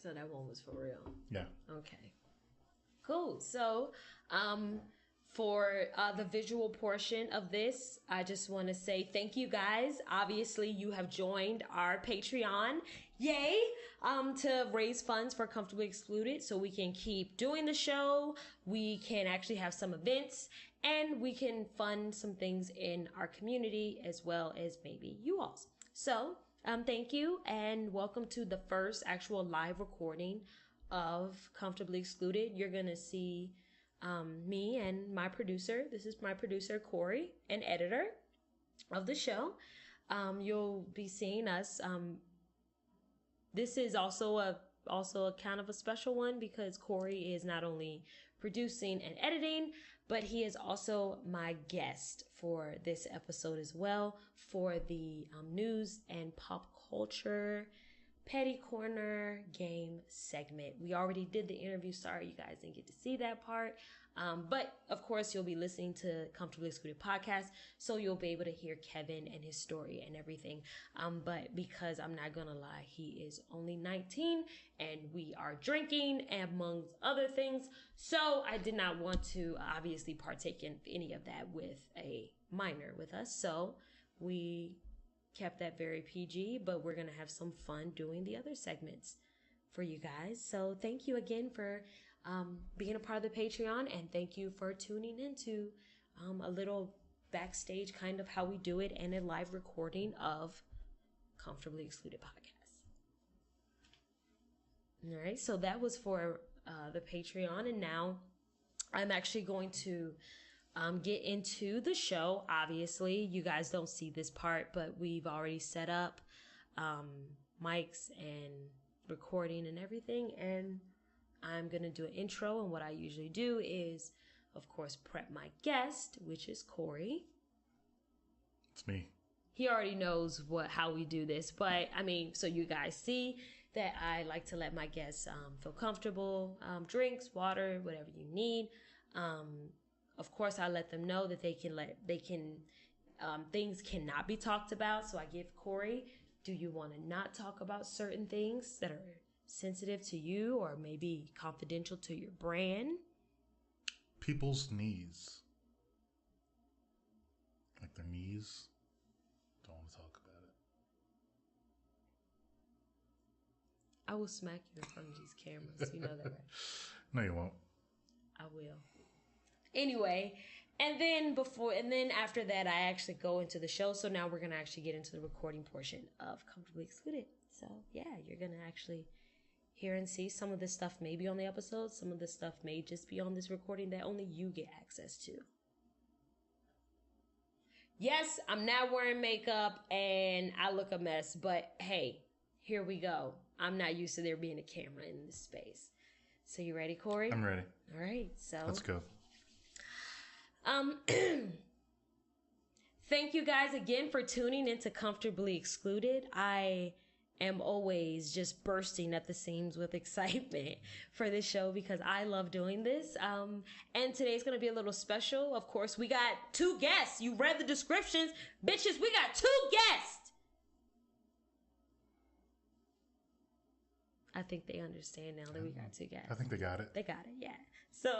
So that one was for real. Yeah. Okay. Cool. So, for the visual portion of this, I just want to say thank you guys. Obviously, you have joined our Patreon. Yay! To raise funds for Comfortably Excluded so we can keep doing the show. We can actually have some events and we can fund some things in our community as well as maybe you all's. So, thank you and welcome to the first actual live recording of Comfortably Excluded. You're going to see me and my producer. This is my producer, Corey, and editor of the show. You'll be seeing us. This is also a kind of a special one because Corey is not only producing and editing, but he is also my guest for this episode as well for the news and pop culture Petty Corner game segment. We already did the interview. Sorry, you guys didn't get to see that part. But of course, you'll be listening to Comfortably Excluded podcast, so you'll be able to hear Kevin and his story and everything. But because I'm not gonna lie, he is only 19 and we are drinking amongst other things. So I did not want to obviously partake in any of that with a minor with us. So we kept that very PG, but we're going to have some fun doing the other segments for you guys. So thank you again for being a part of the Patreon, and thank you for tuning into a little backstage kind of how we do it and a live recording of Comfortably Excluded podcast. All right, so that was for the Patreon, and now I'm actually going to get into the show. Obviously, you guys don't see this part, but we've already set up mics and recording and everything. And I'm going to do an intro. And what I usually do is, of course, prep my guest, which is Corey. It's me. He already knows how we do this. But, I mean, so you guys see that I like to let my guests feel comfortable. Drinks, water, whatever you need. Of course, I let them know that things cannot be talked about. So I give Corey, do you want to not talk about certain things that are sensitive to you or maybe confidential to your brand? People's knees. Like their knees. Don't want to talk about it. I will smack you in front of these cameras. You know that, right? No, you won't. I will. Anyway, and then after that, I actually go into the show. So now we're going to actually get into the recording portion of Comfortably Excluded. So yeah, you're going to actually hear and see some of this stuff may be on the episode. Some of this stuff may just be on this recording that only you get access to. Yes, I'm now wearing makeup and I look a mess, but hey, here we go. I'm not used to there being a camera in this space. So you ready, Corey? I'm ready. All right, so let's go. Thank you guys again for tuning into Comfortably Excluded. I am always just bursting at the seams with excitement for this show because I love doing this. And today's going to be a little special. Of course, we got 2 guests. You read the descriptions. Bitches, we got 2 guests. I think they understand now that we got 2 guests. I think they got it. They got it, yeah. So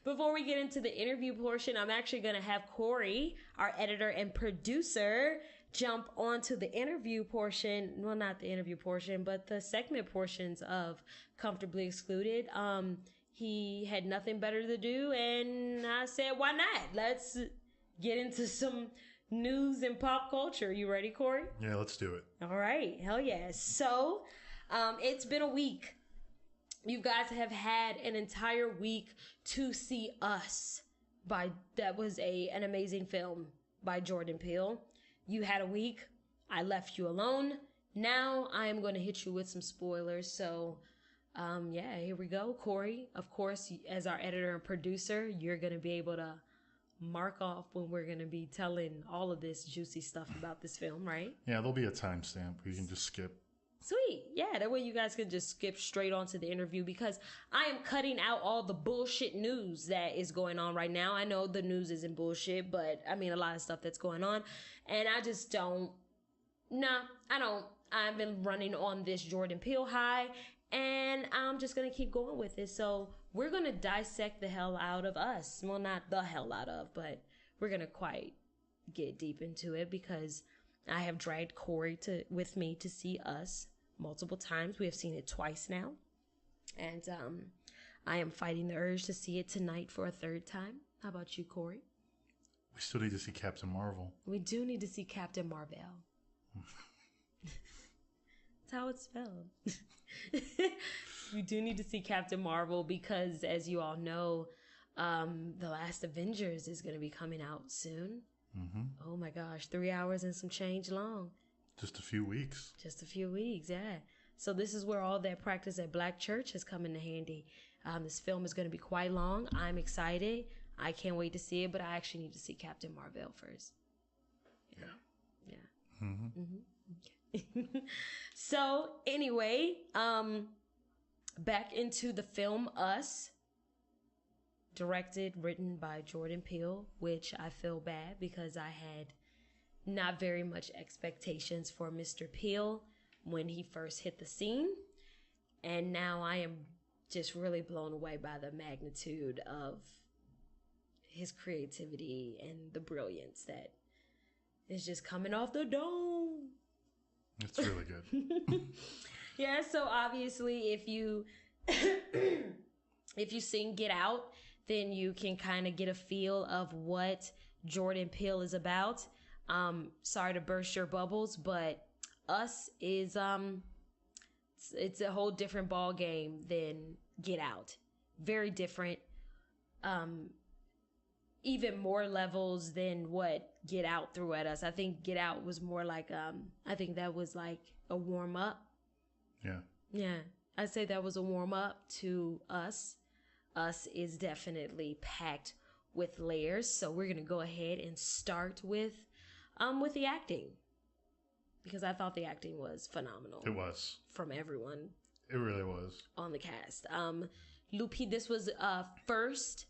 before we get into the interview portion, I'm actually going to have Corey, our editor and producer, jump onto the interview portion. Well, not the interview portion, but the segment portions of Comfortably Excluded. He had nothing better to do, and I said, why not? Let's get into some news and pop culture. You ready, Corey? Yeah, let's do it. All right. Hell yeah. So it's been a week. You guys have had an entire week to see Us. That was an amazing film by Jordan Peele. You had a week. I left you alone. Now I am going to hit you with some spoilers. So, yeah, here we go. Corey, of course, as our editor and producer, you're going to be able to mark off when we're going to be telling all of this juicy stuff about this film, right? Yeah, there'll be a timestamp. You can just skip. Sweet. Yeah, that way you guys can just skip straight on to the interview because I am cutting out all the bullshit news that is going on right now. I know the news isn't bullshit, but I mean a lot of stuff that's going on. And I just don't. I've been running on this Jordan Peele high And I'm just going to keep going with it. So we're going to dissect the hell out of Us. Well, not the hell out of, but we're going to quite get deep into it because I have dragged Corey with me to see Us multiple times. We have seen it twice now. And I am fighting the urge to see it tonight for a third time. How about you, Corey? We still need to see Captain Marvel. We do need to see Captain Marvel. That's how it's spelled. We do need to see Captain Marvel because, as you all know, The Last Avengers is going to be coming out soon. Mm-hmm. Oh my gosh, 3 hours and some change long. Just a few weeks. Just a few weeks, yeah. So this is where all that practice at Black Church has come into handy. This film is going to be quite long. I'm excited. I can't wait to see it, but I actually need to see Captain Marvel first. Yeah. Mm-hmm. Mm-hmm. Okay. So anyway, back into the film Us, directed, written by Jordan Peele, which I feel bad because I had not very much expectations for Mr. Peele when he first hit the scene. And now I am just really blown away by the magnitude of his creativity and the brilliance that is just coming off the dome. It's really good. Yeah, so obviously if you sing Get Out, then you can kind of get a feel of what Jordan Peele is about. Sorry to burst your bubbles, but Us is it's a whole different ball game than Get Out. Very different. Even more levels than what Get Out threw at us. I think Get Out was more like I think that was like a warm up. Yeah. I'd say that was a warm up to Us. Us is definitely packed with layers. So we're going to go ahead and start with the acting, because I thought the acting was phenomenal. It was. From everyone. It really was. On the cast. Lupita, this was first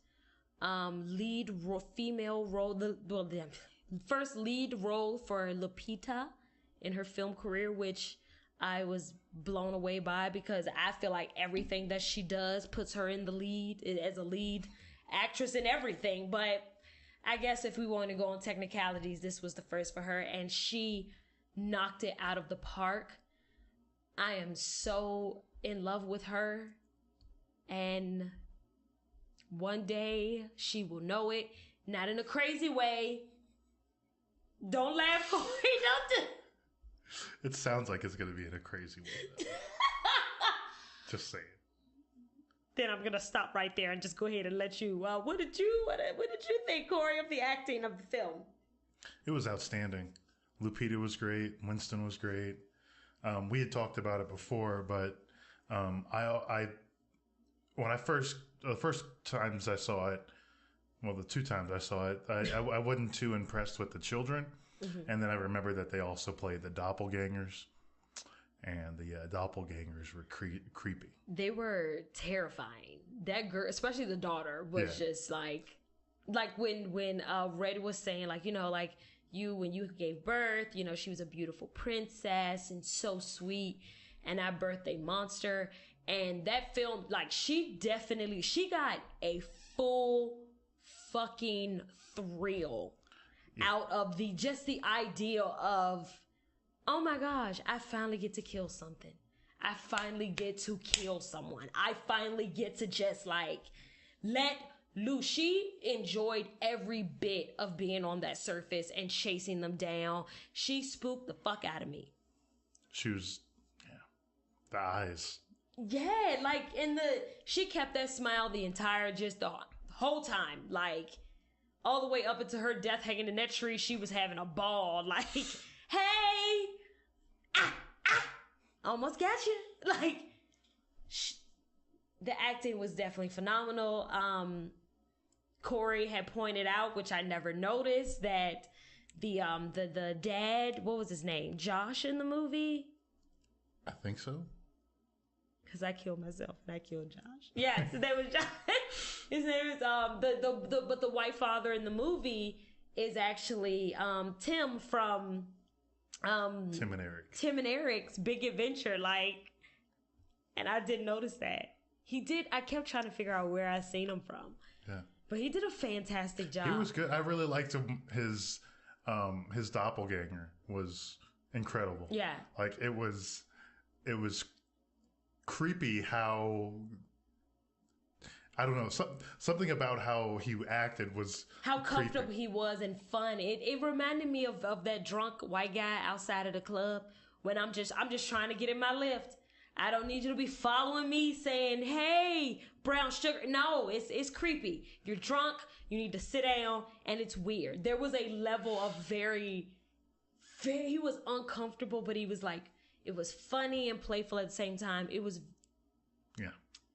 female role, the first lead role for Lupita in her film career, which I was blown away by because I feel like everything that she does puts her in the lead as a lead actress in everything. But I guess if we want to go on technicalities, this was the first for her, and she knocked it out of the park. I am so in love with her, and one day she will know it. Not in a crazy way. Don't laugh, Corey. Don't do. It sounds like it's going to be in a crazy way. Just saying. Then I'm going to stop right there and just go ahead and let you. What did you think, Corey, of the acting of the film? It was outstanding. Lupita was great. Winston was great. We had talked about it before, but I when I the first times I saw it, well, the two times I saw it, I wasn't too impressed with the children. Mm-hmm. And then I remember that they also played the doppelgangers, and the doppelgangers were creepy. They were terrifying. That girl, especially the daughter, was just like when Red was saying, like, you know, like when you gave birth, you know, she was a beautiful princess and so sweet, and I birthed a monster. And that film, like, she got a full fucking thrill out of the idea of, oh my gosh, I finally get to kill something. I finally get to kill someone. I finally get to just like let loose. She enjoyed every bit of being on that surface and chasing them down. She spooked the fuck out of me. She was, the eyes. Yeah, like she kept that smile the whole time, like all the way up into her death hanging in that tree. She was having a ball, like, hey, almost got you. Like, the acting was definitely phenomenal. Corey had pointed out, which I never noticed, that the dad, what was his name? Josh in the movie? I think so. Because I killed myself and I killed Josh. Yeah, so that was Josh. His name is but the white father in the movie is actually Tim from Tim and Eric's Big Adventure. Like, And I didn't notice that. He did. I kept trying to figure out where I seen him from. Yeah. But he did a fantastic job. He was good. I really liked him. His doppelganger was incredible. Yeah. Like it was creepy how, I don't know, something about how he acted was how comfortable creepy. he was and fun. It reminded me of that drunk white guy outside of the club when I'm just trying to get in my lift. I don't need you to be following me saying, "Hey, brown sugar." No, it's creepy. You're drunk. You need to sit down, and it's weird. There was a level of very, he was uncomfortable, but he was like, it was funny and playful at the same time. It was,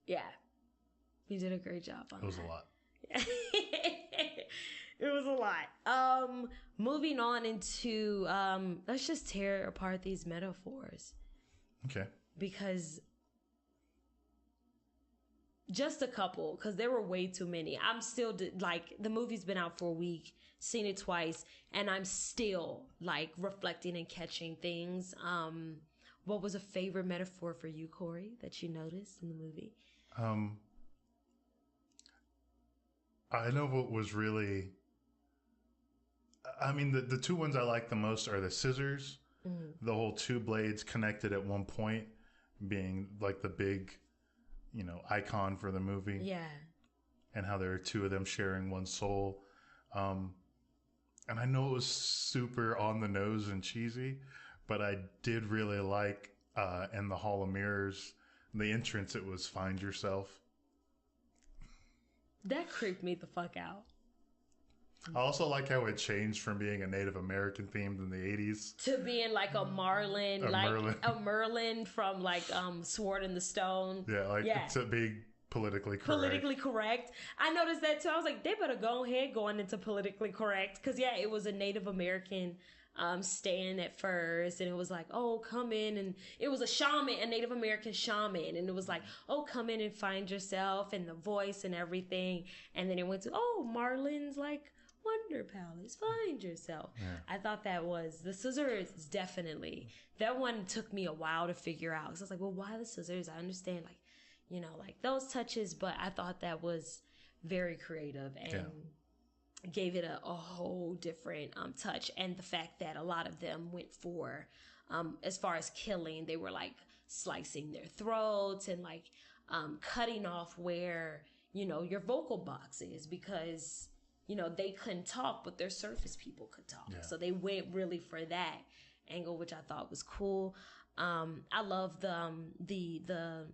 yeah. He did a great job on that. It was a lot. It was a lot. Moving on into, let's just tear apart these metaphors. Okay. Because just a couple, because there were way too many. I'm still, like, the movie's been out for a week, seen it twice, and I'm still, like, reflecting and catching things. What was a favorite metaphor for you, Corey, that you noticed in the movie? I know what was really, I mean, the two ones I like the most are the scissors. Mm-hmm. The whole two blades connected at one point being like the big, icon for the movie. Yeah. And how there are two of them sharing one soul. And I know it was super on the nose and cheesy, but I did really like, in the Hall of Mirrors, the entrance, it was "Find Yourself." That creeped me the fuck out. I also like how it changed from being a Native American themed in the 80s to being like a Merlin, a Merlin from like Sword in the Stone. Yeah, to be politically correct. Politically correct. I noticed that too. I was like, they better go ahead going into politically correct, because it was a Native American stand at first, and it was like, oh, come in, and it was a Native American shaman, and it was like, oh, come in and find yourself, and the voice and everything, and then it went to, oh, Marlin's like Wonder Palace, find yourself. Yeah. I thought that was the scissors. Definitely, that one took me a while to figure out, because I was like, well, why the scissors? I understand, like those touches, but I thought that was very creative and gave it a whole different touch. And the fact that a lot of them went for, as far as killing, they were like slicing their throats and like cutting off where, your vocal box is, because, they couldn't talk, but their surface people could talk. Yeah. So they went really for that angle, which I thought was cool. I love the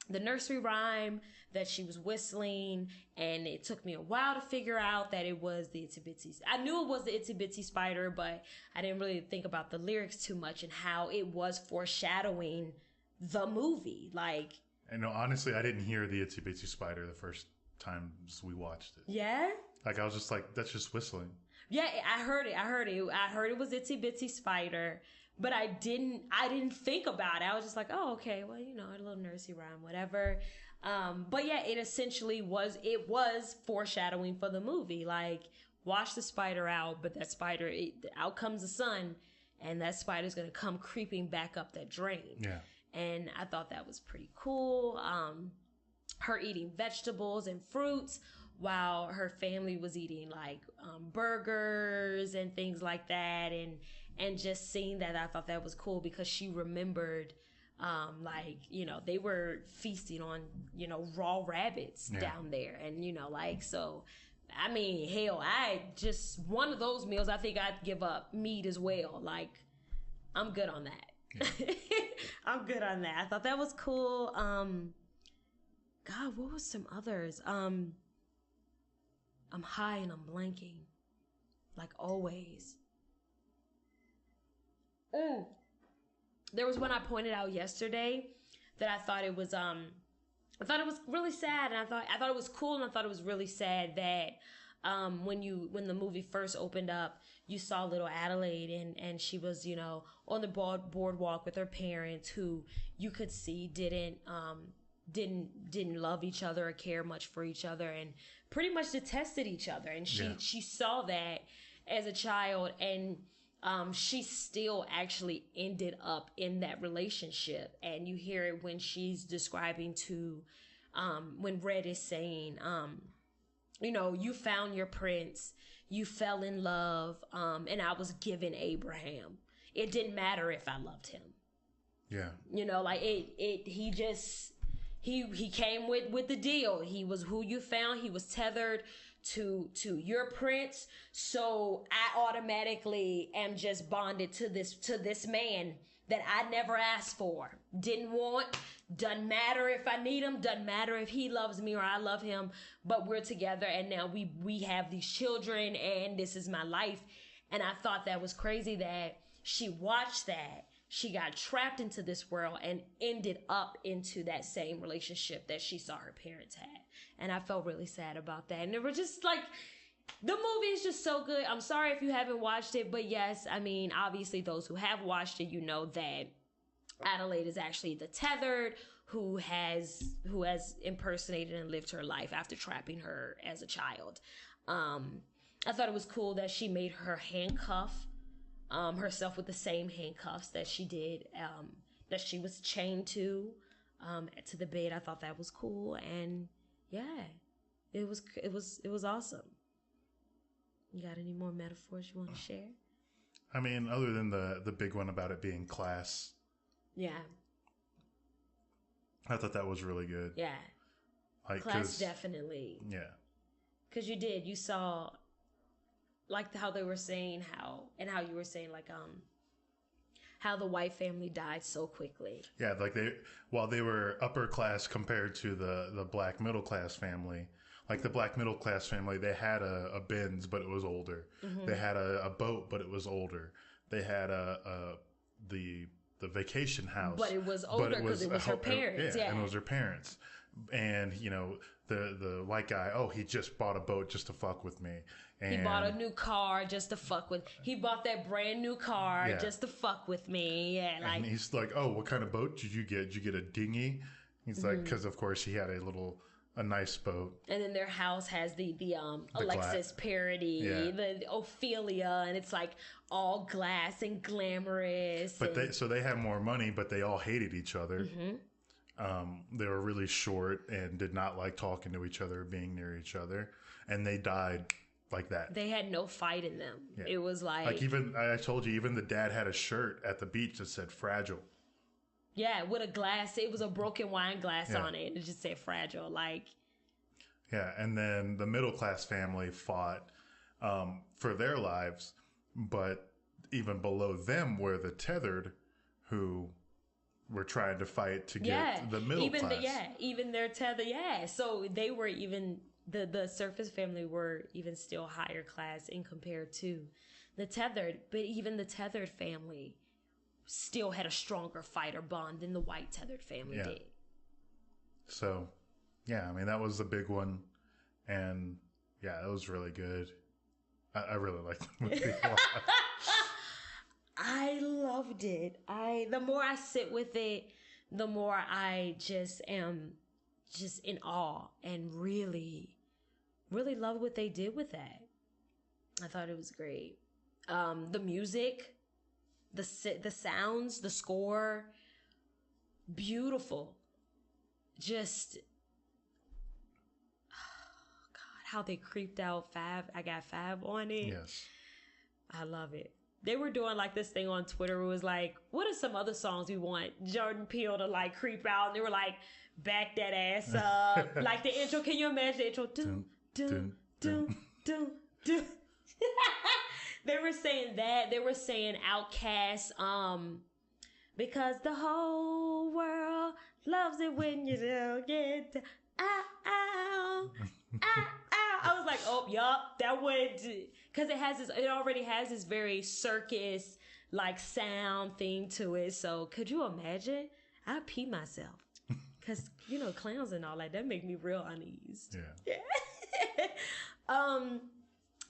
nursery rhyme that she was whistling, and it took me a while to figure out that it was the Itsy Bitsy. I knew it was the Itsy Bitsy Spider, but I didn't really think about the lyrics too much and how it was foreshadowing the movie. Like, and no, honestly, I didn't hear the Itsy Bitsy Spider the first times we watched it. Yeah? Like, I was just like, that's just whistling. Yeah, I heard it. I heard it was Itsy Bitsy Spider. But I didn't think about it. I was just like, oh, okay, well, a little nursery rhyme, whatever. But yeah, it essentially was foreshadowing for the movie. Like, wash the spider out, but that spider, out comes the sun, and that spider's going to come creeping back up that drain. Yeah. And I thought that was pretty cool. Her eating vegetables and fruits while her family was eating like burgers and things like that. And just seeing that, I thought that was cool, because she remembered, they were feasting on, raw rabbits down there. And, so, I mean, hell, one of those meals, I think I'd give up meat as well. Like, I'm good on that. Yeah. I'm good on that. I thought that was cool. God, what was some others? I'm high and I'm blanking. Like always. There was one I pointed out yesterday that I thought it was really sad, and I thought it was cool, and I thought it was really sad that when the movie first opened up, you saw little Adelaide, and she was on the boardwalk with her parents, who you could see didn't love each other or care much for each other, and pretty much detested each other, and she saw that as a child, and she still actually ended up in that relationship. And you hear it when she's describing to, when Red is saying, you know, you found your prince, you fell in love, and I was given Abraham. It didn't matter if I loved him. Yeah. You know, like he came with the deal. He was who you found. He was tethered to your prince. So I automatically am just bonded to this man that I never asked for, didn't want. Doesn't matter if I need him. Doesn't matter if he loves me or I love him. But we're together, and now we have these children, and this is my life. And I thought that was crazy that she watched that. She got trapped into this world and ended up into that same relationship that she saw her parents had. And I felt really sad about that. And it was just like, the movie is just so good. I'm sorry if you haven't watched it, but yes, I mean, obviously those who have watched it, you know that Adelaide is actually the Tethered who has impersonated and lived her life after trapping her as a child. I thought it was cool that she made her handcuff herself with the same handcuffs that she did, that she was chained to the bed. I thought that was cool, and yeah, it was awesome. You got any more metaphors you want to share? I mean, other than the big one about it being class. Yeah. I thought that was really good. Yeah. Like, class, definitely. Yeah. Because you saw, like how they were saying how you were saying, like, how the white family died so quickly. Yeah, like while they were upper class compared to the black middle class family, like the black middle class family, they had a Benz, but it was older. Mm-hmm. They had a boat, but it was older. They had the vacation house, but it was older because it was her parents. Yeah, and it was her parents. And you know, the white guy, he just bought a boat just to fuck with me. And he bought a new car just to fuck with. He bought that brand new car just to fuck with me. Yeah, like, and he's like, "Oh, what kind of boat did you get? Did you get a dinghy?" He's like, because of course he had a nice boat. And then their house has the Alexis parody, the Ophelia, and it's like all glass and glamorous. But they had more money, but they all hated each other. Mm-hmm. They were really short and did not like talking to each other, being near each other, and they died like that. They had no fight in them. Yeah. It was like even I told you, even the dad had a shirt at the beach that said "fragile." Yeah, with a glass. It was a broken wine glass on it. It just said "fragile." Like, yeah, and then the middle class family fought for their lives, but even below them were the Tethered, who were trying to fight to get the middle class. Even their Tether. Yeah, so they were even the surface family were even still higher class in compared to the Tethered. But even the Tethered family still had a stronger fighter bond than the white Tethered family did. So, yeah, I mean, that was the big one. And, yeah, it was really good. I really liked the movie a lot. I loved it. The more I sit with it, the more I just am just in awe and really, really love what they did with that. I thought it was great. The music, the sounds, the score, beautiful. Just, oh God, how they creeped out Fab. I got Fab on it. Yes. I love it. They were doing like this thing on Twitter. It was like, what are some other songs we want Jordan Peele to like creep out? And they were like, back that ass up. Like the intro. Can you imagine the intro? Doom, doom, doom, doom, doom. They were saying that. They were saying Outkast, because the whole world loves it when you don't get to, ow, ow, ow, ow. I was like, oh, yup, that would, because it already has this very circus like sound theme to it. So could you imagine? I'd pee myself because clowns and all that make me real uneasy. Yeah.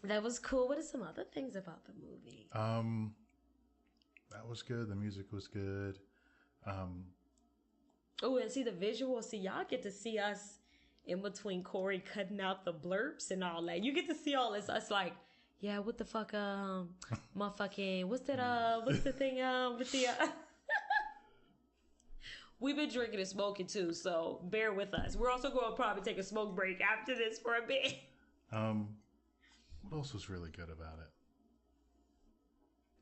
That was cool. What are some other things about the movie? That was good. The music was good. Oh, and see the visual. See, y'all get to see us in between Corey cutting out the blurps and all that. You get to see all this. Us like, Yeah, what the fuck, motherfucking, what's the thing, with the, we've been drinking and smoking too, so bear with us. We're also going to probably take a smoke break after this for a bit. What else was really good about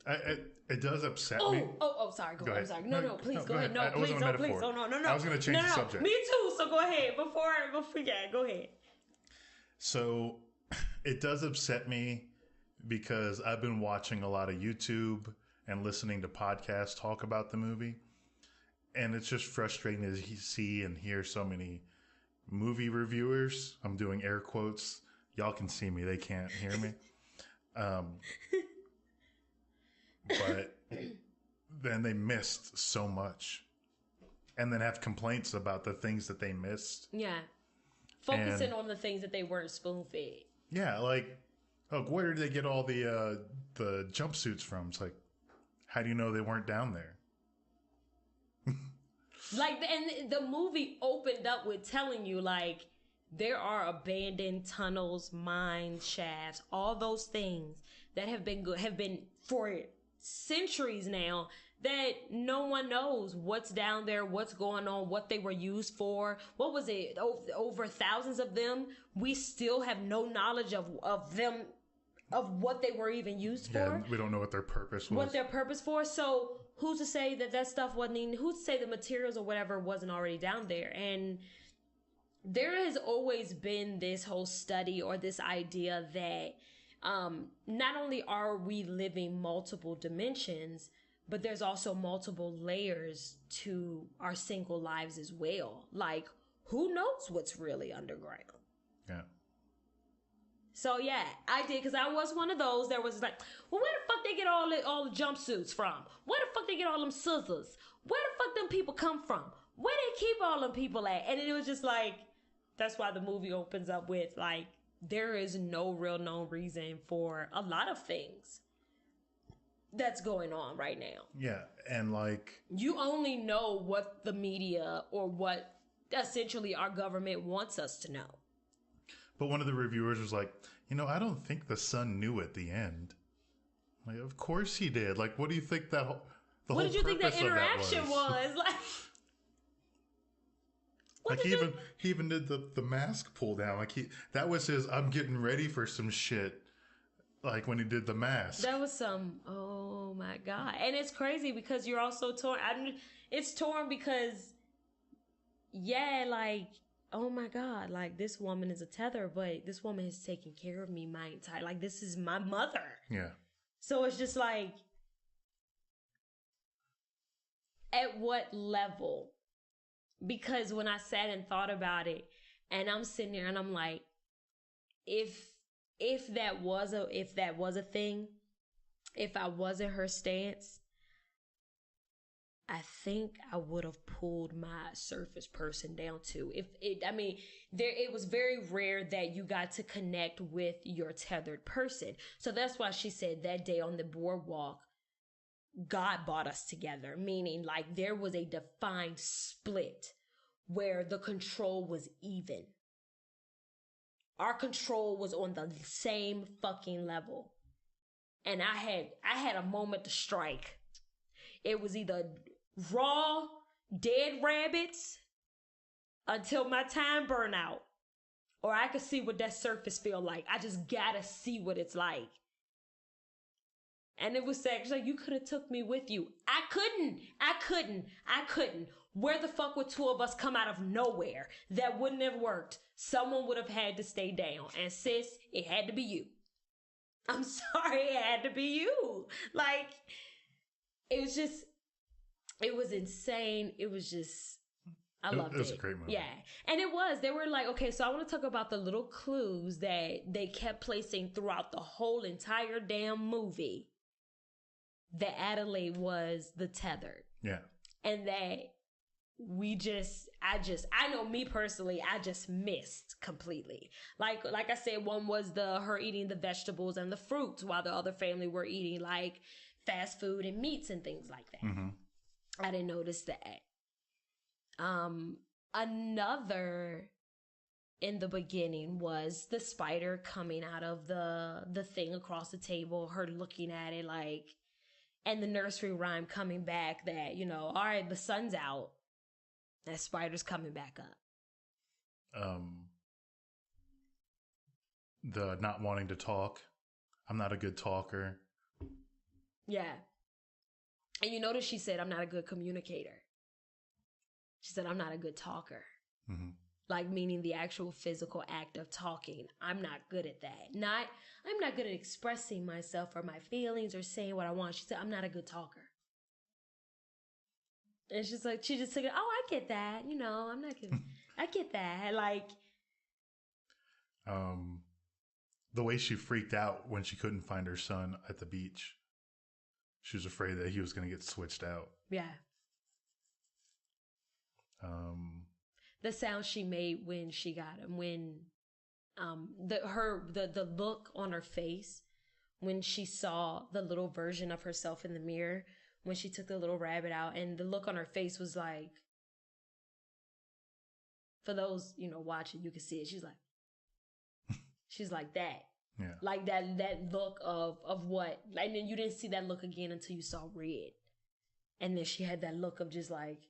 it? It does upset me. Sorry. Go ahead. I'm sorry. No, please go ahead. No, I please, wasn't a no, metaphor. please. Oh, no. I was going to change the subject. Me too. So go ahead. Before, yeah, go ahead. So it does upset me because I've been watching a lot of YouTube and listening to podcasts talk about the movie. And it's just frustrating to see and hear so many movie reviewers. I'm doing air quotes. Y'all can see me. They can't hear me. But then they missed so much. And then have complaints about the things that they missed. Yeah. Focusing on the things that they weren't spoon-fed. Yeah, like, where did they get all the jumpsuits from? It's like, how do you know they weren't down there? Like, and the movie opened up with telling you, like, there are abandoned tunnels, mines, shafts, all those things that have been for centuries now that no one knows what's down there, what's going on, what they were used for. What was it? Over thousands of them. We still have no knowledge of them, of what they were even used for. Yeah, we don't know what their purpose was. What their purpose for. So who's to say that stuff wasn't even, who's to say the materials or whatever wasn't already down there? And there has always been this whole study or this idea that not only are we living multiple dimensions, but there's also multiple layers to our single lives as well. Like, who knows what's really underground? Yeah. So yeah, I did, because I was one of those that was like, well, where the fuck they get all the jumpsuits from? Where the fuck they get all them scissors? Where the fuck them people come from? Where they keep all them people at? And it was just like, that's why the movie opens up with, like, there is no real known reason for a lot of things that's going on right now. Yeah, and like, you only know what the media or what essentially our government wants us to know. But one of the reviewers was like, I don't think the son knew at the end. Like, of course he did. Like, what do you think that what did you think that interaction was? Like, he even did the mask pull down. Like, that was his, I'm getting ready for some shit. Like, when he did the mask. That was oh my God. And it's crazy because you're also torn. It's torn because, yeah, like, oh my God, like, this woman is a tether, but this woman has taken care of me my entire, like, this is my mother. Yeah. So it's just like, at what level? Because when I sat and thought about it, and I'm sitting there and I'm like, if that was a thing, if I wasn't her stance, I think I would have pulled my surface person down too. It was very rare that you got to connect with your tethered person. So that's why she said that day on the boardwalk, God brought us together, meaning like there was a defined split where the control was even. Our control was on the same fucking level. And I had a moment to strike. It was either raw, dead rabbits until my time burn out, or I could see what that surface feel like. I just gotta see what it's like. And it was actually like, you could have took me with you. I couldn't. Where the fuck would two of us come out of nowhere? That wouldn't have worked. Someone would have had to stay down. And sis, it had to be you. I'm sorry, it had to be you. Like, it was insane. It was just, I loved it. It was a great movie. Yeah. And it was. They were like, okay, so I want to talk about the little clues that they kept placing throughout the whole entire damn movie. That Adelaide was the tethered. Yeah. And that I know me personally, I just missed completely. Like I said, one was her eating the vegetables and the fruits while the other family were eating like fast food and meats and things like that. Mm-hmm. I didn't notice that. Another in the beginning was the spider coming out of the thing across the table, her looking at it like, and the nursery rhyme coming back that, all right, the sun's out. That spider's coming back up. The not wanting to talk. I'm not a good talker. Yeah. And you notice she said, I'm not a good communicator. She said, I'm not a good talker. Mm-hmm. Like, meaning the actual physical act of talking. I'm not good at that. I'm not good at expressing myself or my feelings or saying what I want. She said, I'm not a good talker. And she's like, she just took it, I get that. I'm not good. I get that. Like, the way she freaked out when she couldn't find her son at the beach. She was afraid that he was going to get switched out. Yeah. The sound she made when she got him, when the look on her face when she saw the little version of herself in the mirror, when she took the little rabbit out, and the look on her face was like, for those watching, you can see it. She's like that. Yeah. Like that look of what, and then you didn't see that look again until you saw red, and then she had that look of just like.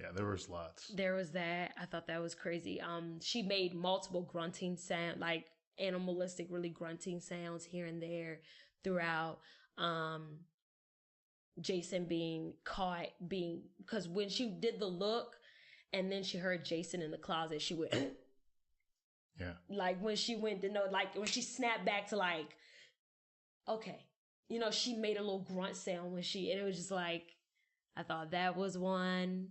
Yeah, there was lots. There was that. I thought that was crazy. She made multiple grunting sound, like animalistic, really grunting sounds here and there throughout. Jason being caught, because when she did the look, and then she heard Jason in the closet, she went. Yeah. Like when she went to know, like when she snapped back to like, okay, she made a little grunt sound and it was just like, I thought that was one.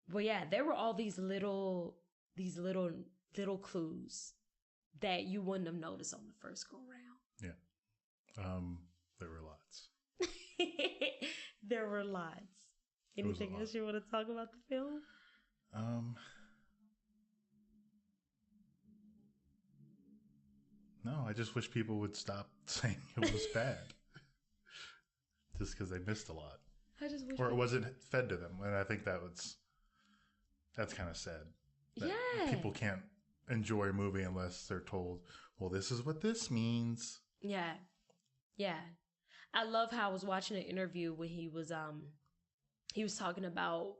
But yeah, there were all these little clues that you wouldn't have noticed on the first go round. Yeah. There were lots. There were lots. Anything else you want to talk about the film? No, I just wish people would stop saying it was bad. Just because they missed a lot. I just wish it wasn't fed to them. And I think that's kind of sad. Yeah. People can't enjoy a movie unless they're told, well, this is what this means. Yeah. Yeah. I love how I was watching an interview when he was talking about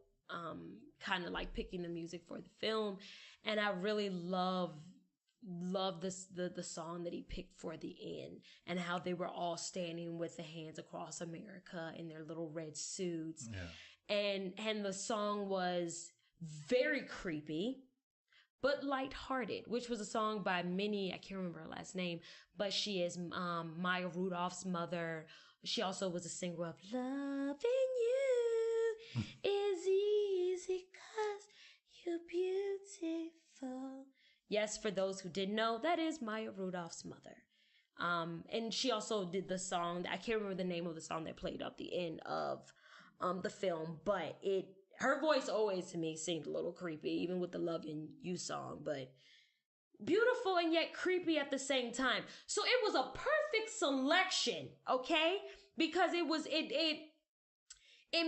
kind of like picking the music for the film, and I really love this the song that he picked for the end, and how they were all standing with the hands across America in their little red suits. Yeah. And the song was very creepy but lighthearted, which was a song by Minnie, I can't remember her last name, but she is Maya Rudolph's mother. She also was a singer of Loving You is Easy 'Cause You're Beautiful. Yes, for those who didn't know, that is Maya Rudolph's mother. And she also did the song, I can't remember the name of the song that played up the end of the film, but her voice always to me seemed a little creepy, even with the Loving You song, but beautiful and yet creepy at the same time. So it was a perfect selection, okay? Because it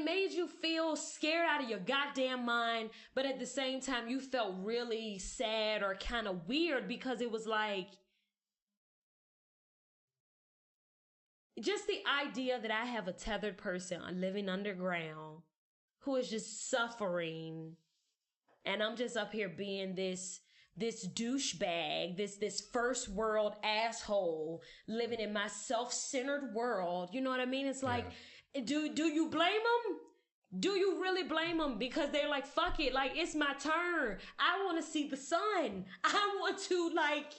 made you feel scared out of your goddamn mind, but at the same time you felt really sad or kind of weird, because it was like, just the idea that I have a tethered person living underground who is just suffering, and I'm just up here being this douchebag, this first world asshole living in my self-centered world. You know what I mean? It's like, do you blame them? Do you really blame them? Because they're like, fuck it, like, it's my turn. I want to see the sun. I want to, like,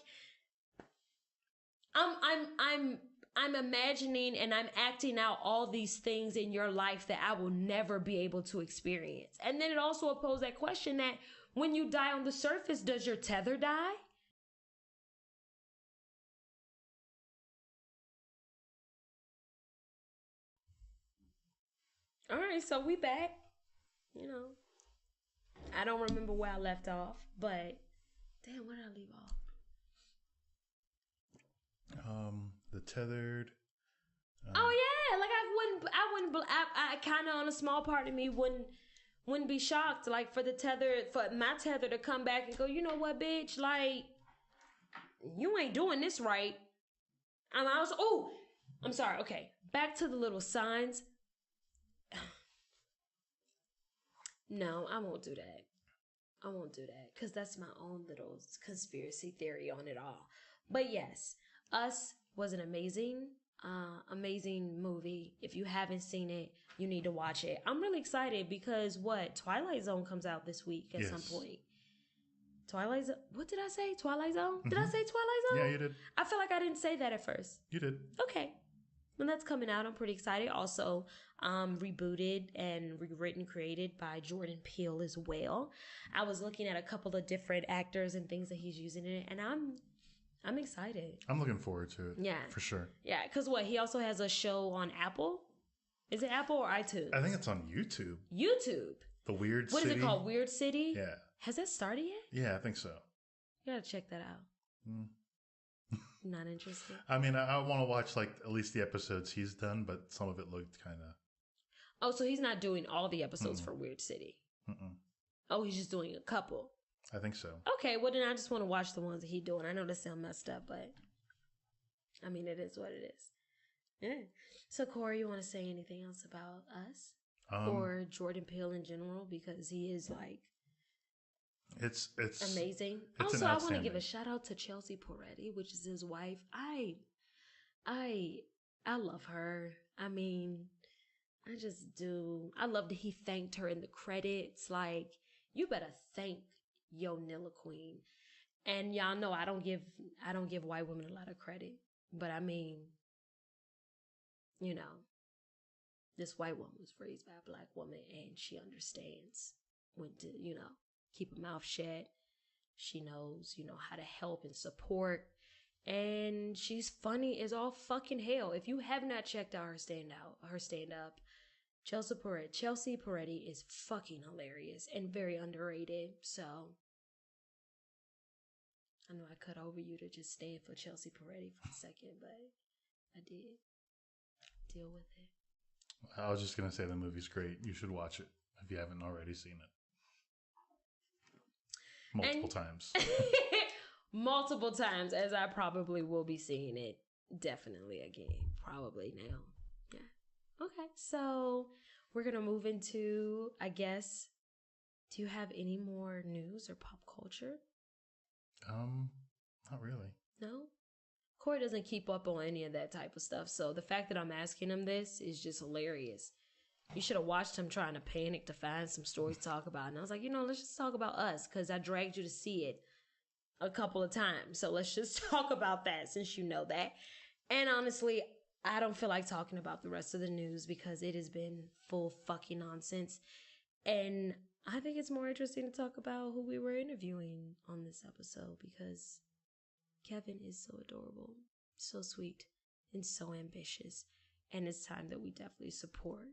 I'm imagining and I'm acting out all these things in your life that I will never be able to experience. And then it also posed that question that when you die on the surface, does your tether die? All right, so we back. I don't remember where I left off, but damn, where did I leave off? The Tethered. Oh yeah, like I kind of, on a small part of me, wouldn't wouldn't be shocked, like, for my tether to come back and go, you know what, bitch, like, you ain't doing this right. I'm sorry. Okay, back to the little signs. No, I won't do that. I won't do that because that's my own little conspiracy theory on it all. But yes, Us was an amazing movie. If you haven't seen it, you need to watch it. I'm really excited because Twilight Zone comes out this week at some point. Twilight Zone. What did I say? Twilight Zone? Mm-hmm. Did I say Twilight Zone? Yeah, you did. I feel like I didn't say that at first. You did. Okay. Well, that's coming out. I'm pretty excited. Also, rebooted and rewritten, created by Jordan Peele as well. I was looking at a couple of different actors and things that he's using in it, and I'm excited. I'm looking forward to it. Yeah. For sure. Yeah, because he also has a show on Apple. Is it Apple or iTunes? I think it's on YouTube. YouTube. The Weird City. What is it called? Weird City? Yeah. Has that started yet? Yeah, I think so. You gotta check that out. Not interested. I mean, I want to watch like at least the episodes he's done, but some of it looked kind of... Oh, so he's not doing all the episodes for Weird City? Oh, he's just doing a couple? I think so. Okay, well then I just want to watch the ones that he's doing. I know this sound messed up, but I mean, it is what it is. Yeah. So, Corey, you want to say anything else about Us? Or Jordan Peele in general? Because he is like... It's amazing. It's also, I want to give a shout out to Chelsea Peretti, which is his wife. I love her. I mean, I just do. I love that he thanked her in the credits. Like, you better thank yo Nilla Queen. And y'all know I don't give white women a lot of credit, but I mean, you know, this white woman was raised by a black woman, and she understands when to, you know, keep her mouth shut. She knows, you know, how to help and support. And she's funny as all fucking hell. If you have not checked out her stand up, Chelsea Peretti is fucking hilarious and very underrated. So I know I cut over you to just stand for Chelsea Peretti for a second, but I did. Deal with it. I was just going to say the movie's great. You should watch it if you haven't already seen it. Multiple times. Multiple times, as I probably will be seeing it definitely again. Probably now. Yeah. Okay, so we're going to move into, I guess, do you have any more news or pop culture? Not really. No? Corey doesn't keep up on any of that type of stuff, so the fact that I'm asking him this is just hilarious. You should have watched him trying to panic to find some stories to talk about. And I was like, let's just talk about Us, because I dragged you to see it a couple of times. So let's just talk about that since you know that. And honestly, I don't feel like talking about the rest of the news because it has been full fucking nonsense. And I think it's more interesting to talk about who we were interviewing on this episode, because Kevin is so adorable, so sweet, and so ambitious. And it's time that we definitely support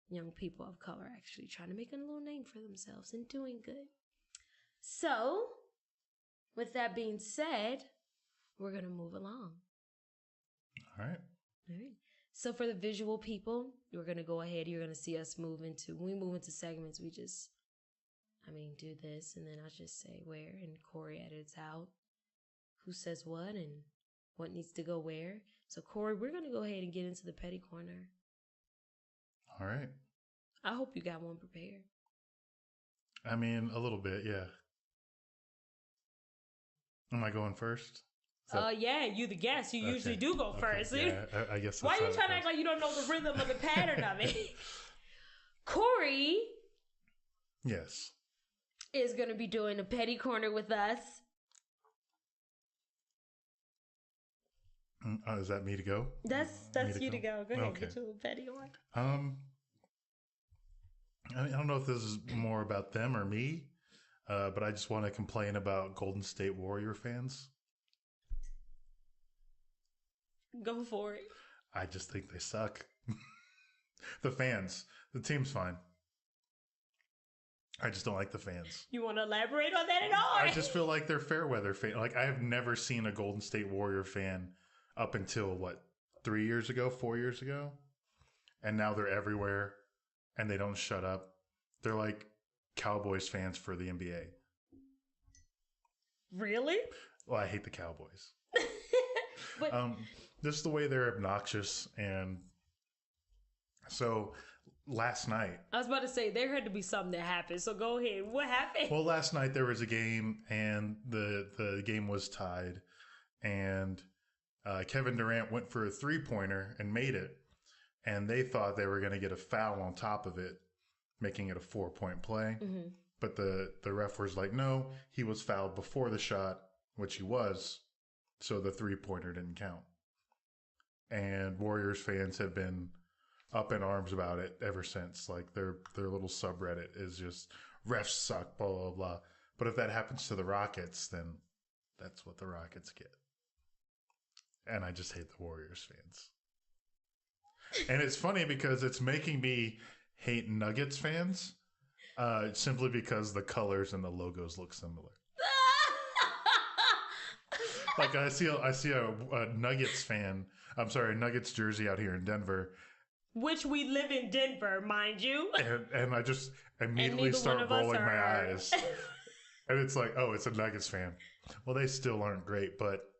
young people of color actually trying to make a little name for themselves and doing good. So, with that being said, we're going to move along. All right. So for the visual people, we're going to go ahead. You're going to see us when we move into segments, we just, do this, and then I just say where, and Corey edits out who says what and what needs to go where. So Corey, we're going to go ahead and get into the petty corner. All right. I hope you got one prepared. A little bit, yeah. Am I going first? Yeah, you the guest. You usually do go first. Yeah, I guess. Why are you trying to act like you don't know the rhythm of the pattern of it? Corey. Yes. Is going to be doing a petty corner with us. Is that me to go? That's you to go. Go ahead, get you a petty one. I don't know if this is more about them or me, but I just want to complain about Golden State Warrior fans. Go for it. I just think they suck. The fans. The team's fine. I just don't like the fans. You want to elaborate on that at all? I just feel like they're fair weather fans. Like, I have never seen a Golden State Warrior fan up until, 4 years ago? And now they're everywhere, and they don't shut up. They're like Cowboys fans for the NBA. Really? Well, I hate the Cowboys. But Just the way they're obnoxious. And so last night, I was about to say there had to be something that happened. So go ahead. What happened? well, last night there was a game and the game was tied. And Kevin Durant went for a 3-pointer and made it. And they thought they were going to get a foul on top of it, making it a 4-point play. Mm-hmm. But the ref was like, no, he was fouled before the shot, which he was. So the 3-pointer didn't count. And Warriors fans have been up in arms about it ever since. Like their little subreddit is just refs suck, blah, blah, blah. But if that happens to the Rockets, then that's what the Rockets get. And I just hate the Warriors fans. And it's funny because it's making me hate Nuggets fans simply because the colors and the logos look similar. Like I see a Nuggets fan. I'm sorry, a Nuggets jersey out here in Denver. Which we live in Denver, mind you. And I just immediately start rolling my eyes. And it's like, oh, it's a Nuggets fan. Well, they still aren't great, but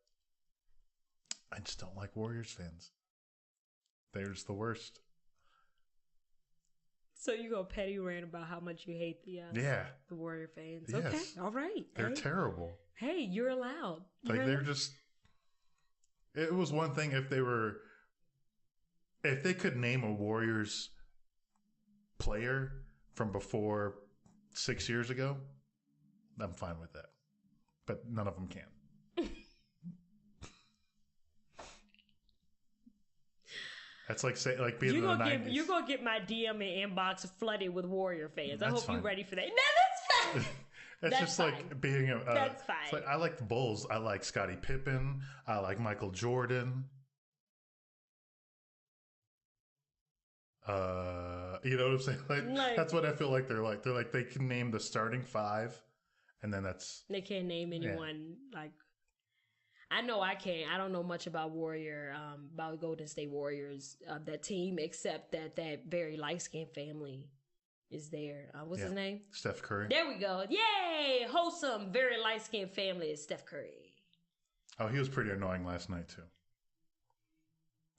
I just don't like Warriors fans. They're just the worst. So you go petty rant about how much you hate the Warrior fans. Yes. Okay, all right. They're terrible. Hey, you're allowed. They're just. It was one thing if they could name a Warriors player from before 6 years ago, I'm fine with that. But none of them can. That's like being in the 90s. You're going to get my DM and inbox flooded with Warrior fans. I hope you're ready for that. No, that's fine. It's just fine. Like being a... that's fine. It's like, I like the Bulls. I like Scottie Pippen. I like Michael Jordan. You know what I'm saying? Like, that's what I feel like they're like. They're like, they can name the starting 5, and then that's... They can't name anyone, like... I know I can't. I don't know much about about Golden State Warriors, that team, except that very light-skinned family is there. What's his name? Steph Curry. There we go. Yay! Wholesome, very light-skinned family is Steph Curry. Oh, he was pretty annoying last night, too.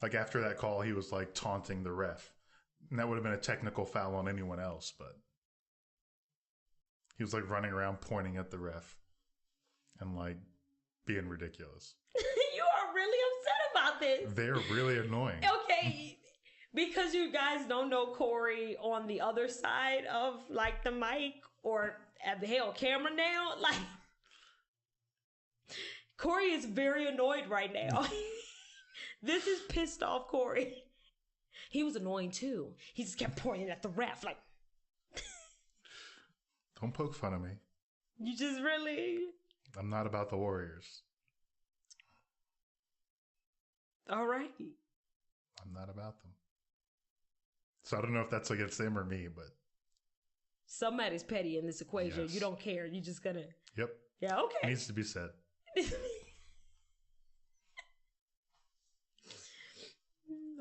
Like, after that call, he was, like, taunting the ref. And that would have been a technical foul on anyone else, but... He was, like, running around pointing at the ref. And, like... being ridiculous. You are really upset about this. They're really annoying. Okay, because you guys don't know Corey on the other side of like the mic or at the hell camera now. Like Corey is very annoyed right now. This is pissed off Corey. He was annoying too. He just kept pointing at the ref like. Don't poke fun of me. You just really. I'm not about the Warriors. All right. I'm not about them. So I don't know if that's against them or me, but... Somebody's petty in this equation. Yes. You don't care. You're just gonna... Yep. Yeah, okay. Needs to be said.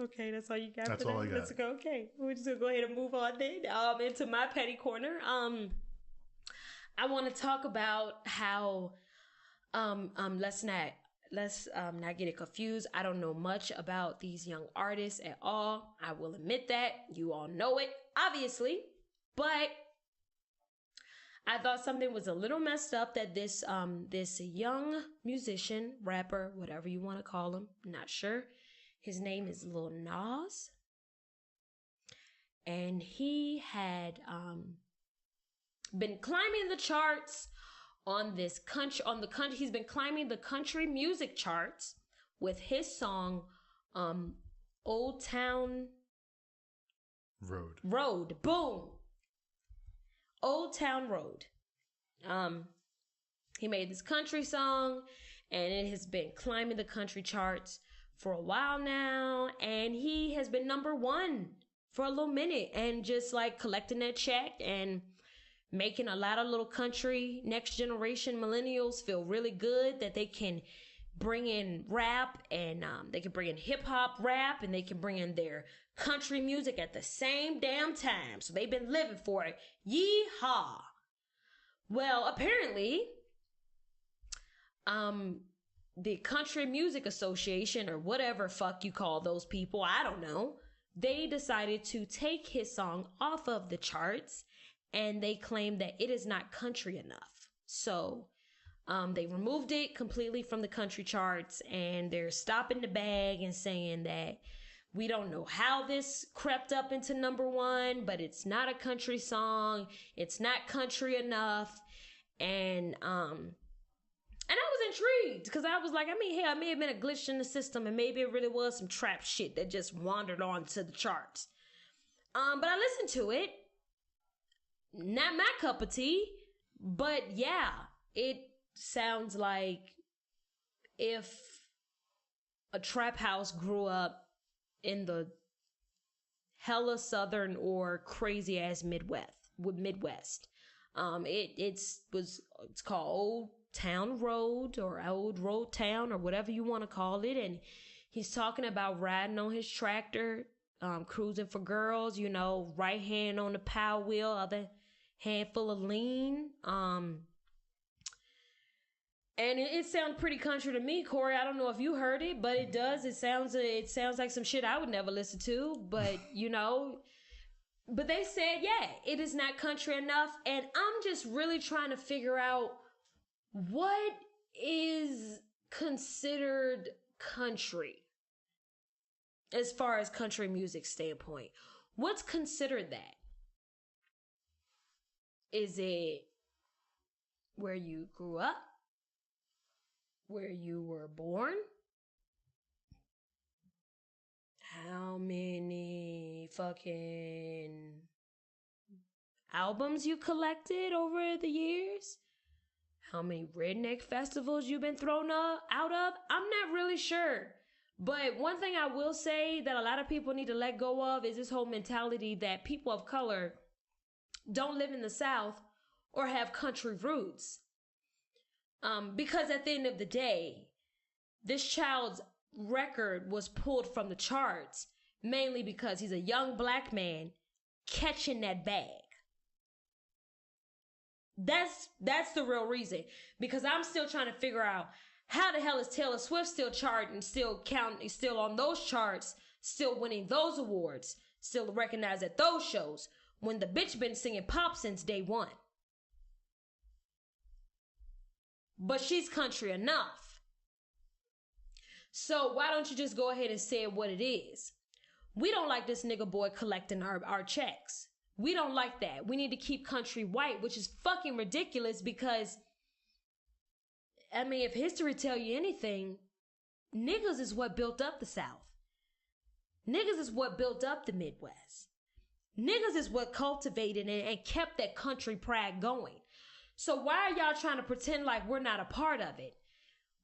Okay, that's all you got. That's all I got. Let's go. Okay, we're just gonna go ahead and move on then into my petty corner. I want to talk about how let's not get it confused. I don't know much about these young artists at all. I will admit that. You all know it, obviously. But I thought something was a little messed up that this young musician, rapper, whatever you want to call him, not sure. His name is Lil Nas. And he had been climbing the charts he's been climbing the country music charts with his song Old Town Road. Boom. Old Town Road. He made this country song and it has been climbing the country charts for a while now, and he has been #1 for a little minute and just like collecting that check and making a lot of little country next generation millennials feel really good that they can bring in rap and they can bring in hip hop rap and they can bring in their country music at the same damn time. So they've been living for it. Yeehaw. Well, apparently, the Country Music Association, or whatever fuck you call those people, I don't know, they decided to take his song off of the charts, and they claim that it is not country enough. So they removed it completely from the country charts, and they're stopping the bag and saying that we don't know how this crept up into number one, but it's not a country song. It's not country enough. And I was intrigued because I was like, I mean, hell, it may have been a glitch in the system, and maybe it really was some trap shit that just wandered onto the charts. But I listened to it. Not my cup of tea, but yeah, it sounds like if a trap house grew up in the hella southern or crazy ass Midwest. It's called Old Town Road or Old Road Town or whatever you want to call it, and he's talking about riding on his tractor, cruising for girls, you know, right hand on the power wheel, other hand full of lean. And it sounds pretty country to me, Corey. I don't know if you heard it, but it does. It sounds like some shit I would never listen to, but you know. But they said, yeah, it is not country enough, and I'm just really trying to figure out what is considered country as far as country music standpoint. What's considered that? Is it where you grew up? Where you were born? How many fucking albums you collected over the years? How many redneck festivals you've been thrown out of? I'm not really sure. But one thing I will say that a lot of people need to let go of is this whole mentality that people of color don't live in the South or have country roots. Because at the end of the day, this child's record was pulled from the charts mainly because he's a young black man catching that bag. That's the real reason. Because I'm still trying to figure out how the hell is Taylor Swift still charting, still counting, still on those charts, still winning those awards, still recognized at those shows when the bitch been singing pop since day one. But she's country enough. So why don't you just go ahead and say it what it is? We don't like this nigga boy collecting our checks. We don't like that. We need to keep country white, which is fucking ridiculous because, I mean, if history tell you anything, niggas is what built up the South. Niggas is what built up the Midwest. Niggas is what cultivated and kept that country pride going. So why are y'all trying to pretend like we're not a part of it?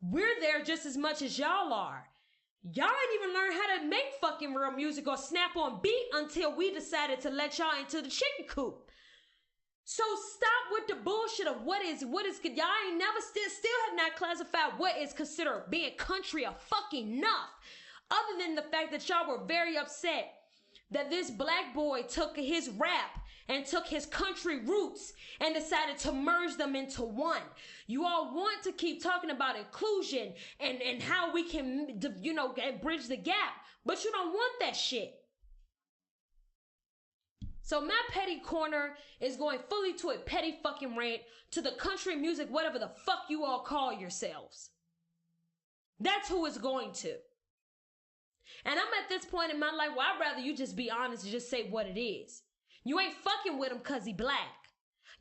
We're there just as much as y'all are. Y'all ain't even learned how to make fucking real music or snap on beat until we decided to let y'all into the chicken coop. So stop with the bullshit of what is, y'all ain't never still have not classified what is considered being country or fucking enough. Other than the fact that y'all were very upset that this black boy took his rap and took his country roots and decided to merge them into one. You all want to keep talking about inclusion and how we can, bridge the gap, but you don't want that shit. So my petty corner is going fully to a petty fucking rant to the country music, whatever the fuck you all call yourselves. That's who it's going to. And I'm at this point in my life where I'd rather you just be honest and just say what it is. You ain't fucking with him because he black.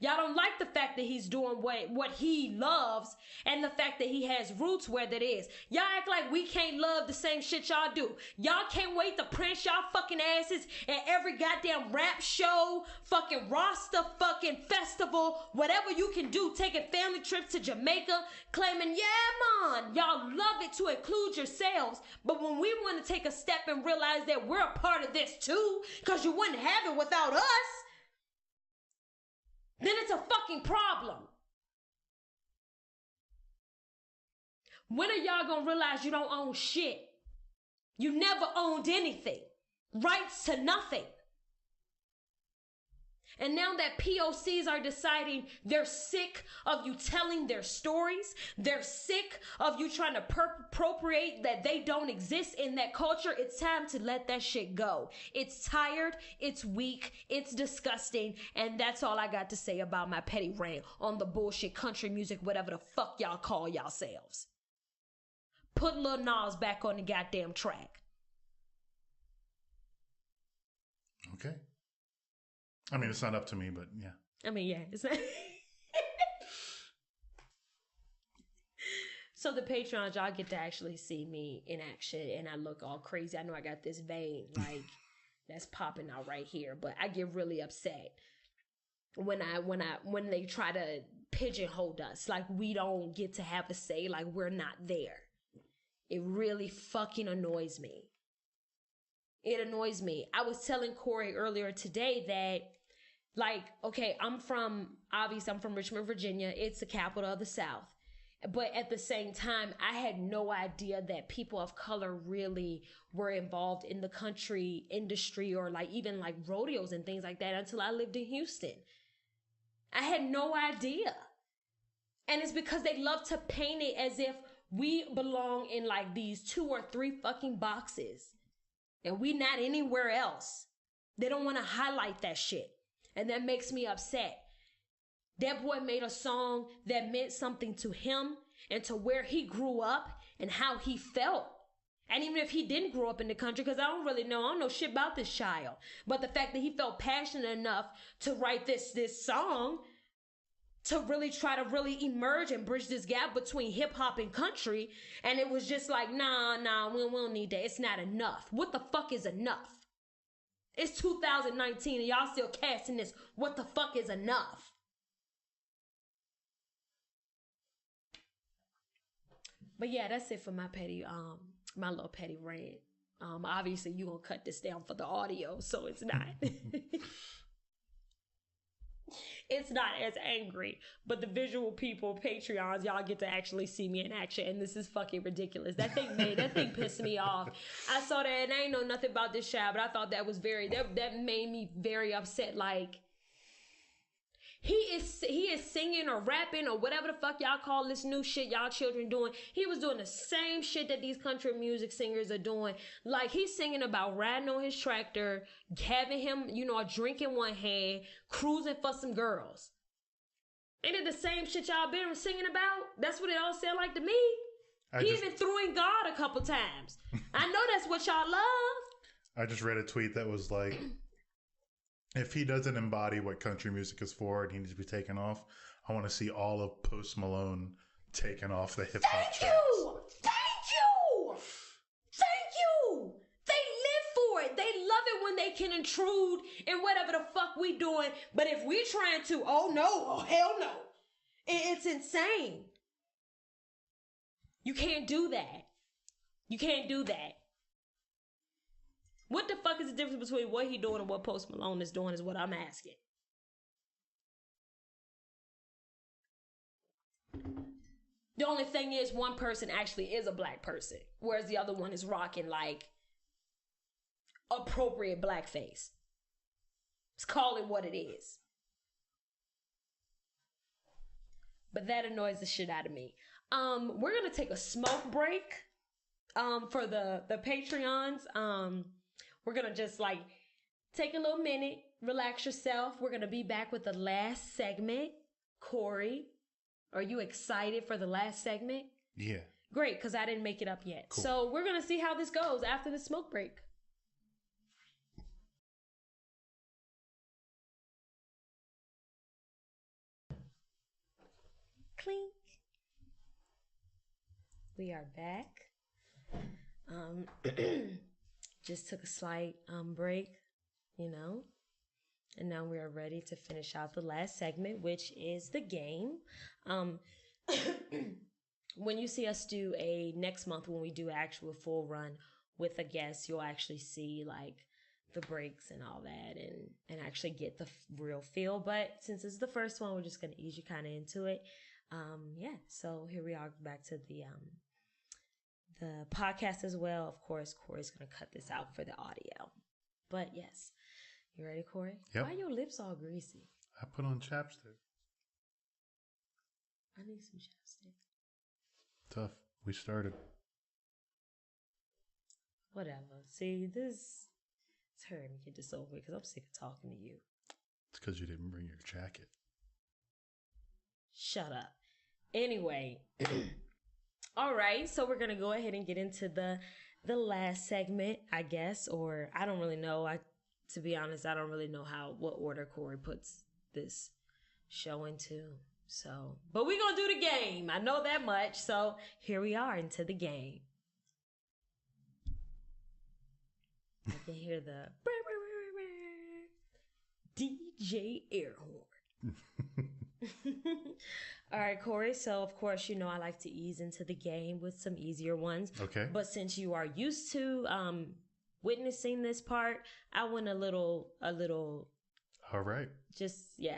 Y'all don't like the fact that he's doing what he loves and the fact that he has roots where that is. Y'all act like we can't love the same shit y'all do. Y'all can't wait to prance y'all fucking asses at every goddamn rap show, fucking roster, fucking festival, whatever you can do, taking family trips to Jamaica, claiming, yeah, man, y'all love it to include yourselves. But when we want to take a step and realize that we're a part of this too, because you wouldn't have it without us, then it's a fucking problem. When are y'all gonna realize you don't own shit? You never owned anything. rights to nothing. And now that POCs are deciding they're sick of you telling their stories, they're sick of you trying to appropriate that they don't exist in that culture, it's time to let that shit go. It's tired, it's weak, it's disgusting, and that's all I got to say about my petty rant on the bullshit country music, whatever the fuck y'all call yourselves. Put Lil Nas back on the goddamn track. Okay. I mean, it's not up to me, but yeah. I mean, yeah. It's not. So the Patreons, y'all get to actually see me in action, and I look all crazy. I know I got this vein, like, that's popping out right here, but I get really upset when they try to pigeonhole us, like we don't get to have a say, like we're not there. It really fucking annoys me. It annoys me. I was telling Corey earlier today that, like, okay, I'm from Richmond, Virginia. It's the capital of the South. But at the same time, I had no idea that people of color really were involved in the country industry or like even like rodeos and things like that until I lived in Houston. I had no idea. And it's because they love to paint it as if we belong in like these 2 or 3 fucking boxes and we not anywhere else. They don't want to highlight that shit. And that makes me upset. That boy made a song that meant something to him and to where he grew up and how he felt. And even if he didn't grow up in the country, because I don't know shit about this child. But the fact that he felt passionate enough to write this song to really try to really emerge and bridge this gap between hip hop and country. And it was just like, nah, we don't need that. It's not enough. What the fuck is enough? It's 2019 and y'all still casting this. What the fuck is enough? But yeah, that's it for my little petty rant. Obviously you gonna cut this down for the audio, so it's not. It's not as angry, but the visual people, Patreons, y'all get to actually see me in action, and this is fucking ridiculous. That thing pissed me off. I saw that, and I ain't know nothing about this child, but I thought that was that made me very upset. Like, he is singing or rapping or whatever the fuck y'all call this new shit y'all children doing. He was doing the same shit that these country music singers are doing. Like, he's singing about riding on his tractor, having him, a drink in one hand, cruising for some girls. Ain't it the same shit y'all been singing about? That's what it all sound like to me. He even threw in God a couple times. I know that's what y'all love. I just read a tweet that was like, if he doesn't embody what country music is for and he needs to be taken off, I want to see all of Post Malone taken off the hip hop tracks. Thank you! They live for it. They love it when they can intrude in whatever the fuck we doing. But if we trying to, hell no. It's insane. You can't do that. What the fuck is the difference between what he doing and what Post Malone is doing is what I'm asking. The only thing is one person actually is a black person, whereas the other one is rocking like appropriate blackface. Let's call it what it is. But that annoys the shit out of me. We're gonna take a smoke break for the Patreons. We're going to just like take a little minute, relax yourself. We're going to be back with the last segment. Corey, are you excited for the last segment? Yeah. Great, because I didn't make it up yet. Cool. So we're going to see how this goes after the smoke break. Clink. We are back. Just took a slight break, and now we are ready to finish out the last segment, which is the game. When you see us do next month, when we do actual full run with a guest, you'll actually see like the breaks and all that and actually get the real feel. But since it's the first one, we're just going to ease you kind of into it. So here we are back to the podcast as well. Of course, Corey's going to cut this out for the audio. But yes. You ready, Corey? Yep. Why are your lips all greasy? I put on chapstick. I need some chapstick. Tough. We started. Whatever. See, it's hurting me to get this over with because I'm sick of talking to you. It's because you didn't bring your jacket. Shut up. Anyway. All right. So we're going to go ahead and get into the last segment, I guess. Or I don't really know. To be honest, I don't really know what order Corey puts this show into. So, but we're going to do the game. I know that much. So here we are into the game. I can hear the DJ air horn. All right, Corey. So, of course, you know I like to ease into the game with some easier ones. Okay. But since you are used to witnessing this part, I went a little. All right.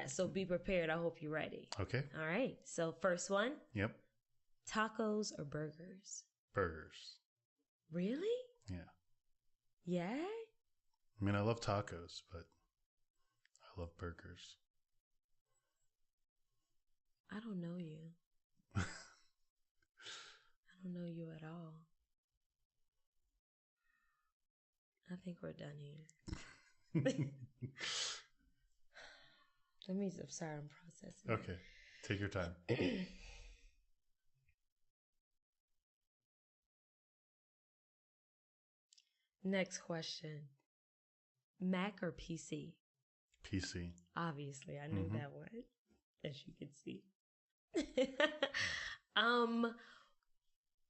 So be prepared. I hope you're ready. Okay. All right. So, first one. Yep. Tacos or burgers? Burgers. Really? Yeah. Yeah? I mean, I love tacos, but I love burgers. I don't know you. I don't know you at all. I think we're done here. I'm sorry, I'm processing. Okay. Take your time. Next question. Mac or PC? PC. Obviously, I knew that one, as you can see.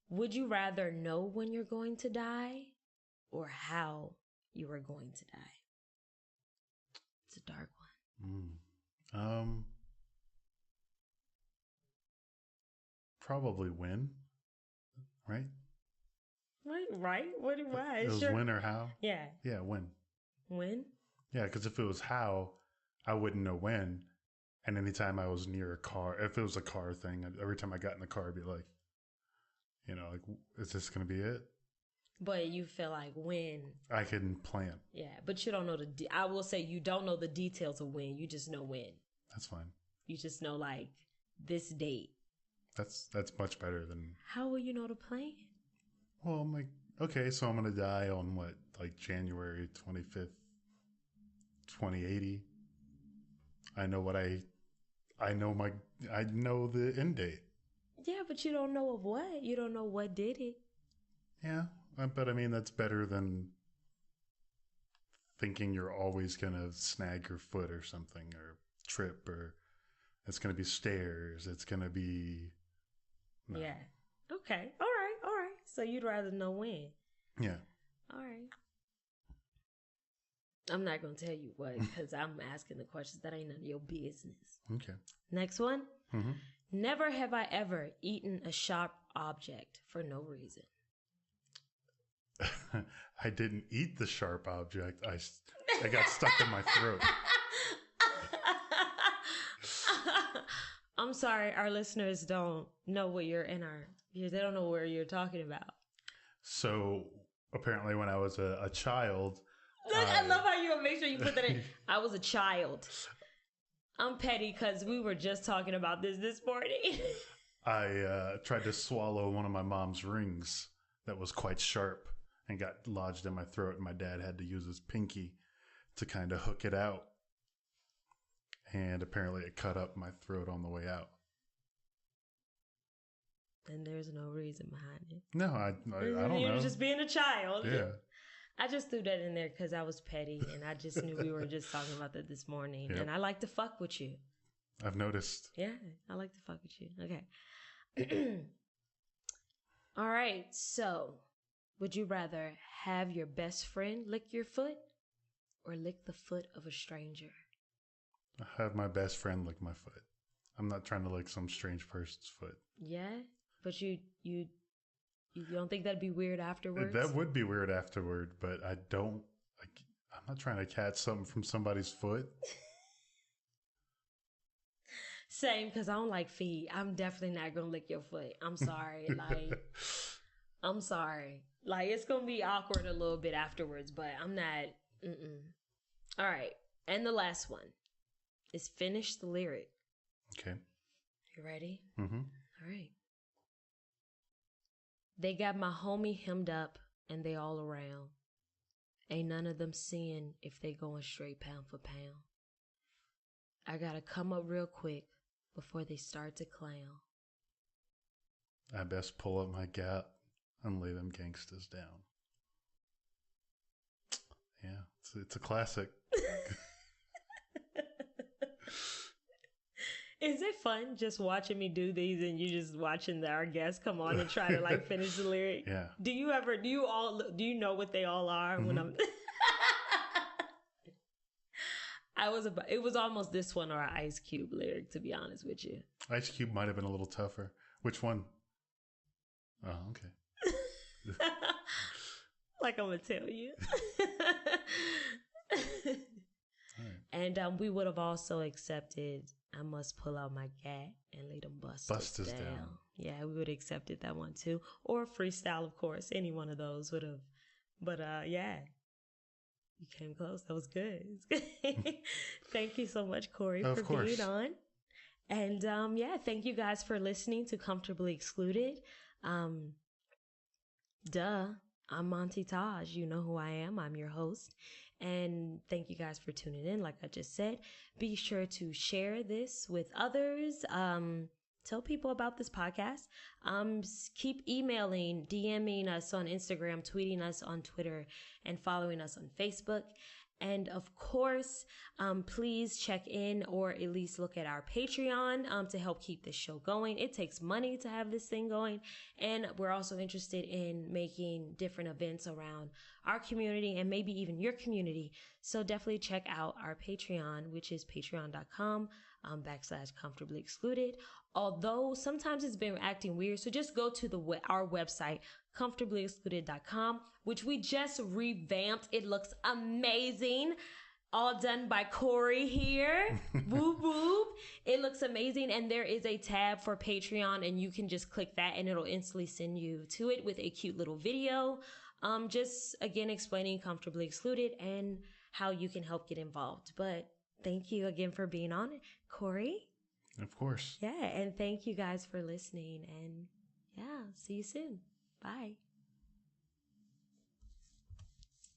Would you rather know when you're going to die or how you are going to die? It's a dark one. Probably when, right? Right? Why? It was when or how? Yeah. Yeah, when. When? Yeah, because if it was how, I wouldn't know when. And anytime I was near a car, if it was a car thing, every time I got in the car, I'd be like, is this going to be it? But you feel like when. I can plan. Yeah, but you don't know I will say you don't know the details of when. You just know when. That's fine. You just know like this date. That's much better than. How will you know the plan? Well, I'm like, okay, so I'm going to die on what, like January 25th, 2080. I know the end date. Yeah, but you don't know of what. You don't know what did it. Yeah, but I mean, that's better than thinking you're always going to snag your foot or something or trip or it's going to be stairs. It's going to be. No. Yeah. Okay. All right. So you'd rather know when. Yeah. All right. I'm not going to tell you what because I'm asking the questions that ain't none of your business. Okay. Next one. Mm-hmm. Never have I ever eaten a sharp object for no reason. I didn't eat the sharp object. I got stuck in my throat. I'm sorry, our listeners don't know what they don't know where you're talking about. So apparently when I was a child. I love how you make sure you put that in. I was a child. I'm petty because we were just talking about this morning. I tried to swallow one of my mom's rings that was quite sharp and got lodged in my throat. And my dad had to use his pinky to kind of hook it out. And apparently it cut up my throat on the way out. And there's no reason behind it. No, I don't know. You were just being a child. Yeah. I just threw that in there because I was petty and I just knew we were just talking about that this morning. Yep. And I like to fuck with you. I've noticed. Yeah, I like to fuck with you. Okay. All right. So, would you rather have your best friend lick your foot or lick the foot of a stranger? I have my best friend lick my foot. I'm not trying to lick some strange person's foot. Yeah? But you don't think that'd be weird afterwards? That would be weird afterward, but I'm not trying to catch something from somebody's foot. Same, because I don't like feet. I'm definitely not going to lick your foot. I'm sorry. I'm sorry. Like, it's going to be awkward a little bit afterwards, but I'm not All right. And the last one is finish the lyric. Okay. You ready? Mm-hmm. All right. They got my homie hemmed up and they all around. Ain't none of them seeing if they going straight pound for pound. I gotta come up real quick before they start to clown. I best pull up my gap and lay them gangsters down. Yeah, it's a classic. Is it fun just watching me do these and you just watching our guests come on and try to like finish the lyric? Yeah. Do you know what they all are when I'm it was almost this one or an Ice Cube lyric, to be honest with you. Ice Cube might have been a little tougher. Which one? Oh, okay. Like I'm gonna tell you. Right. And we would have also accepted I must pull out my gat and lay them busters down. Yeah, we would have accepted that one too. Or freestyle, of course. Any one of those would have. But yeah. You came close. That was good. Thank you so much, Corey, for being on. And yeah, thank you guys for listening to Comfortably Excluded. I'm Monty Taj. You know who I am. I'm your host. And thank you guys for tuning in. Like I just said, be sure to share this with others. Tell people about this podcast. Keep emailing, DMing us on Instagram, tweeting us on Twitter, and following us on Facebook. And of course, please check in or at least look at our Patreon to help keep this show going. It takes money to have this thing going. And we're also interested in making different events around our community and maybe even your community. So definitely check out our Patreon, which is patreon.com/comfortably excluded. Although sometimes it's been acting weird. So just go to our website, comfortablyexcluded.com, which we just revamped. It looks amazing. All done by Corey here. Whoop whoop. It looks amazing. And there is a tab for Patreon and you can just click that and it'll instantly send you to it with a cute little video. Just again explaining Comfortably Excluded and how you can help get involved. But thank you again for being on it, Corey. Of course. Yeah. And thank you guys for listening. And yeah, see you soon. Bye.